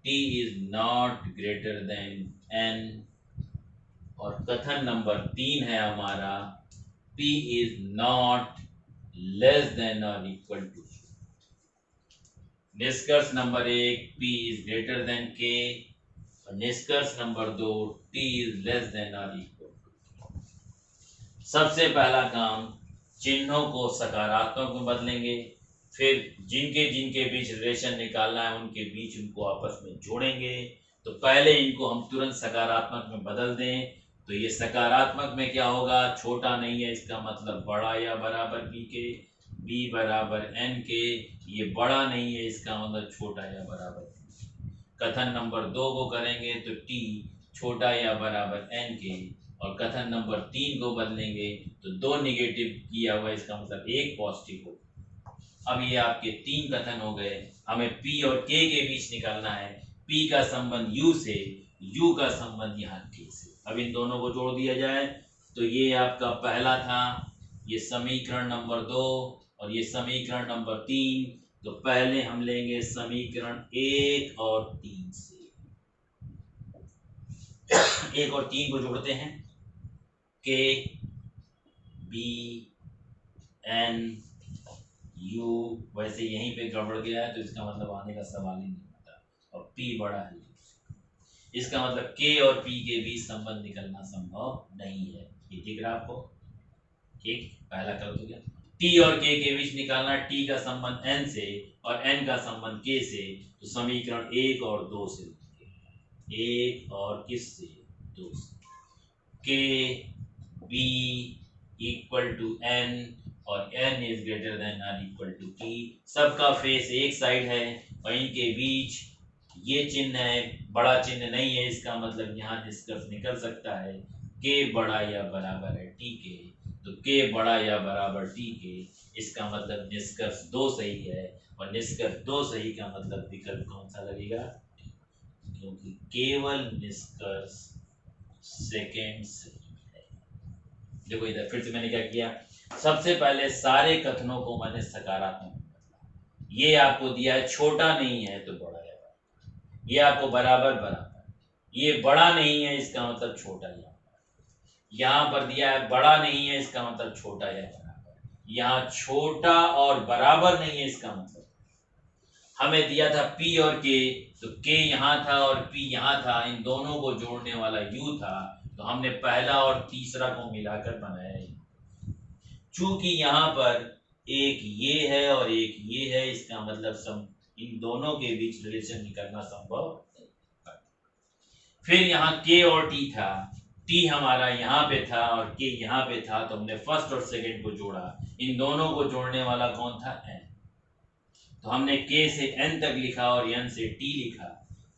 t is not greater than n, और कथन नंबर 3 है हमारा p is not less than और इक्वल टू। निष्कर्ष number 1 p is greater than k, और निष्कर्ष number 2 t is less than और इक्वल टू। सबसे पहला काम, चिन्हों को सकारात्मक में बदलेंगे, फिर जिनके जिनके बीच रिलेशन निकालना है उनके बीच उनको आपस में जोड़ेंगे। तो पहले इनको हम तुरंत सकारात्मक में बदल दें, तो ये सकारात्मक में क्या होगा, छोटा नहीं है इसका मतलब बड़ा या बराबर b के, b बराबर n के, ये बड़ा नहीं है इसका मतलब छोटा या बराबर। कथन नंबर 2 को करेंगे तो t छोटा या बराबर n के, और कथन नंबर 3 को बदलेंगे तो 2 निगेटिव किया हुआ इसका मतलब 1 पॉजिटिव हो। अब ये आपके 3 कथन हो गए। हमें p और k के बीच निकालना है। p का संबंध u से, u का संबंध यहाँ k से। अब इन दोनों को जोड़ दिया जाए तो ये आपका पहला था, ये समीकरण नंबर 2 और ये समीकरण नंबर 3। तो पहले हम लेंगे समीकरण 1 और 3 से। 1 और 3 को जोड़ते हैं, k b n u, वैसे यहीं पे गड़बड़ गया है तो इसका मतलब आने का सवाल ही नहीं आता, और p बड़ा है, इसका मतलब k और p के बीच संबंध निकलना संभव नहीं है। ये दिख रहा आपको? ठीक, पहला कर दो क्या, t और k के बीच निकालना, t का संबंध n से और n का संबंध k से, तो समीकरण 1 और 2 से, 1 और किससे, 2 से। k b equal to n और n इज ग्रेटर देन और इक्वल टू t। सबका फेस एक साइड है और इनके बीच ये चिन्ह है, बड़ा चिन्ह नहीं है, इसका मतलब यहाँ निष्कर्ष निकल सकता है k बड़ा या बराबर है t के, तो k बड़ा या बराबर t के, इसका मतलब निष्कर्ष 2 सही है, और निष्कर्ष 2 सही का मतलब विकल्प कौन सा लगेगा, क्योंकि केवल निष्कर्ष सेकेंड सही है। देखो इधर फिर से मैंने क्या किया, सबसे पहले सारे कथनों को मैंने सकारात्मक में बदला। ये आपको दिया है छोटा नहीं है तो बड़ा या बराबर, ये आपको बराबर बराबर, ये बड़ा नहीं है इसका मतलब छोटा या बराबर, यहाँ पर दिया है बड़ा नहीं है इसका मतलब छोटा या बराबर, यहाँ छोटा और बराबर नहीं है इसका मतलब। हमें दिया था p और k, तो k यहाँ था और p यहाँ था, इन दोनों को जोड़ने वाला u था, तो हमने पहला और तीसरा को मिलाकर बनाया। चूंकि यहाँ पर एक ये है और एक ये है, इसका मतलब इन दोनों के बीच रिलेशन निकलना संभव नहीं। फिर यहाँ k और t था, t हमारा यहाँ पे था और k यहाँ पे था, तो हमने फर्स्ट और सेकंड को जोड़ा। इन दोनों को जोड़ने वाला कौन था, n। तो हमने k से n तक लिखा और n से t लिखा,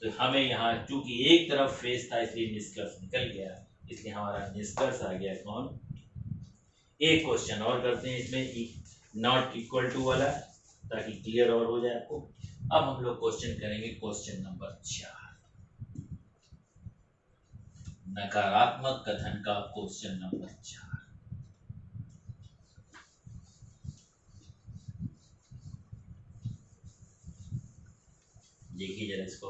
तो हमें यहाँ चूंकि एक तरफ फेस था इसलिए निष्कर्ष निकल गया, इसलिए हमारा निष्कर्ष आ गया कौन। एक क्वेश्चन और करते हैं इसमें नॉट इक्वल टू वाला, ताकि क्लियर और हो जाए आपको। अब हम लोग क्वेश्चन करेंगे क्वेश्चन नंबर 4, नकारात्मक कथन का क्वेश्चन नंबर 4। देखिए जरा इसको,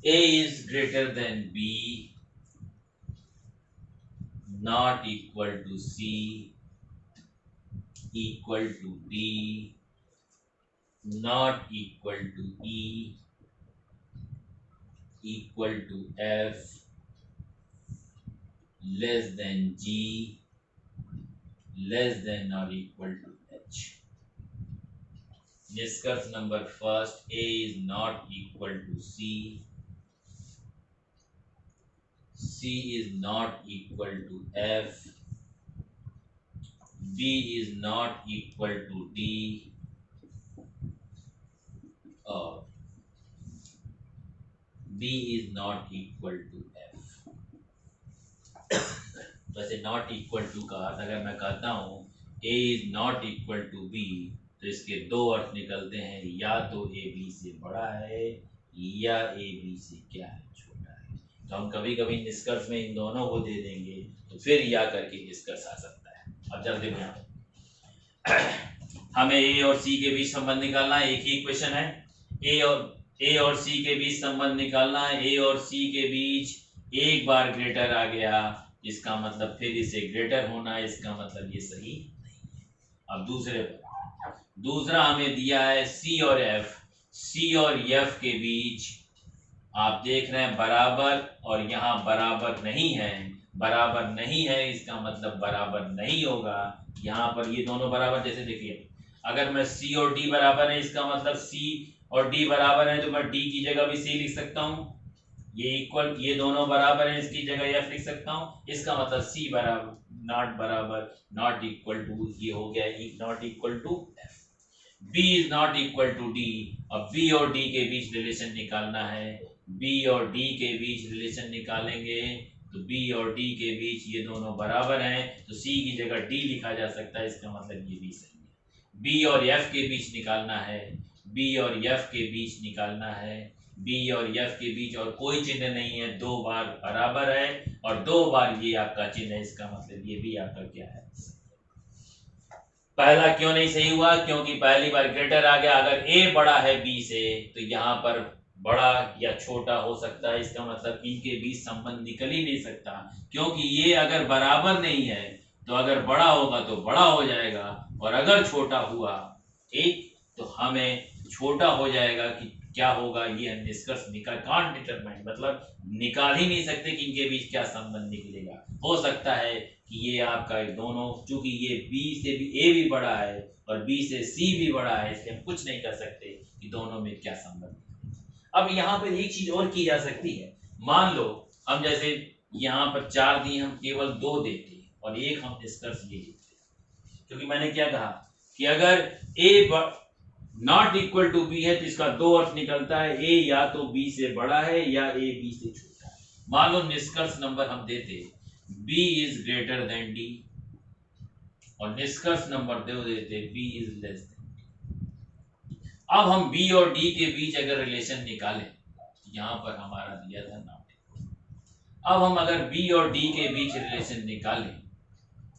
a is greater than b not equal to c equal to d not equal to E equal to F less than G less than और इक्वल टू एच। निष्कर्ष number first, A is not equal to C, C is not equal to F, B is not equal to D, or B is not equal to F। वैसे not equal to का अर्थ अगर मैं कहता हूँ A is not equal to B, तो इसके दो अर्थ निकलते हैं, या तो A B से बड़ा है या A B से क्या है, छोटा है। तो हम कभी कभी निष्कर्ष में इन दोनों को दे देंगे तो फिर या करके निष्कर्ष आ सकता है। अब जल्दी में हमें ए और सी के बीच संबंध निकालना है, एक ही इक्वेशन है। ए और सी के बीच संबंध निकालना है। ए और सी के बीच एक बार ग्रेटर आ गया, इसका मतलब फिर इसे ग्रेटर होना है, इसका मतलब ये सही नहीं है। अब दूसरा हमें दिया है सी और एफ। सी और एफ के बीच आप देख रहे हैं बराबर, और यहाँ बराबर नहीं है। बराबर नहीं है इसका मतलब बराबर नहीं होगा। यहाँ पर ये दोनों बराबर, जैसे देखिए अगर मैं सी और डी बराबर है, इसका मतलब सी और डी बराबर है, तो मैं डी की जगह भी सी लिख सकता हूँ। ये इक्वल, ये दोनों बराबर है, इसकी जगह एफ लिख सकता हूँ। इसका मतलब सी बराबर नॉट इक्वल टू, ये हो गया not equal to F. B is not equal to D. अब बी और डी के बीच रिलेशन निकालना है। बी और डी के बीच रिलेशन निकालेंगे तो बी और डी के बीच ये दोनों बराबर हैं, तो सी की जगह डी लिखा जा सकता है, इसका मतलब ये भी सही है। बी और एफ के बीच निकालना है। बी और एफ के बीच निकालना है। बी और एफ के बीच और कोई चिन्ह नहीं है, दो बार बराबर है और दो बार ये आपका चिन्ह है, इसका मतलब ये भी आपका क्या है, पहला क्यों नहीं सही हुआ, क्योंकि पहली बार ग्रेटर आ गया। अगर ए बड़ा है बी से तो यहाँ पर बड़ा या छोटा हो सकता है, इसका मतलब इनके बीच संबंध निकल ही नहीं सकता, क्योंकि ये अगर बराबर नहीं है तो अगर बड़ा होगा तो बड़ा हो जाएगा, और अगर छोटा हुआ ठीक तो हमें छोटा हो जाएगा कि क्या होगा, ये निष्कर्ष कांट डिटरमाइन, मतलब निकाल ही नहीं सकते कि इनके बीच क्या संबंध निकलेगा। हो सकता है कि ये आपका दोनों, चूंकि ये बी से भी ए भी बड़ा है और बी से सी भी बड़ा है, इसलिए हम कुछ नहीं कर सकते कि दोनों में क्या संबंध। अब यहाँ पर एक चीज और की जा सकती है, मान लो हम जैसे यहाँ पर 4 दिए, हम केवल 2 देते और एक हम निष्कर्ष ये लिखते, क्योंकि मैंने क्या कहा कि अगर ए नॉट इक्वल टू बी है तो इसका दो अर्थ निकलता है, ए या तो बी से बड़ा है या ए बी से छोटा है। मान लो निष्कर्ष नंबर हम देते b is greater then d, और निष्कर्ष नंबर दे देते b इज लेस देन। अब हम b और d के बीच अगर रिलेशन निकालें, यहां पर हमारा दिया था नॉट इक्वल। अब हम अगर b और d के बीच रिलेशन निकालें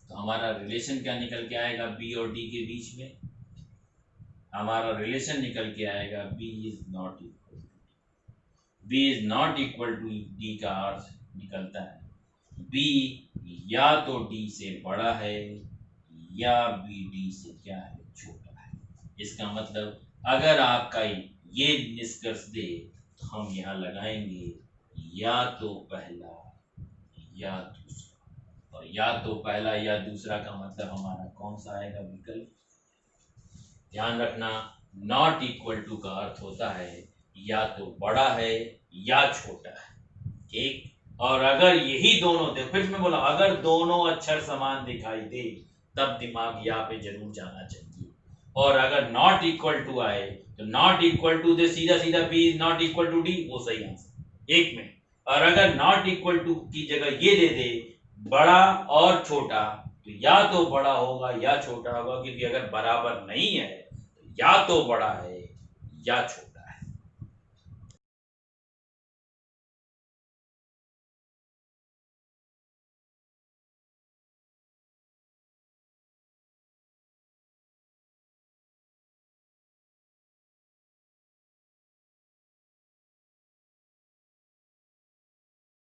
तो हमारा रिलेशन क्या निकल के आएगा, b और d के बीच में हमारा रिलेशन निकल के आएगा b is not equal to, b is not equal to d का अर्थ निकलता है b या तो d से बड़ा है या b d से क्या है, छोटा है। इसका मतलब अगर आपका ये निष्कर्ष दे तो हम यहाँ लगाएंगे या तो पहला या दूसरा, और या तो पहला या दूसरा का मतलब हमारा कौन सा आएगा, विकल्प। ध्यान रखना नॉट इक्वल टू का अर्थ होता है या तो बड़ा है या छोटा है, ठीक। और अगर यही दोनों दे, फिर मैं बोला अगर दोनों अक्षर समान दिखाई दे तब दिमाग यहाँ पे जरूर जाना चाहिए। और अगर नॉट इक्वल टू आए तो नॉट इक्वल टू दे, सीधा सीधा B is not equal to D, वो सही आंसर एक में। और अगर नॉट इक्वल टू की जगह ये दे दे बड़ा और छोटा, तो या तो बड़ा होगा या छोटा होगा, क्योंकि अगर बराबर नहीं है तो या तो बड़ा है या छोटा।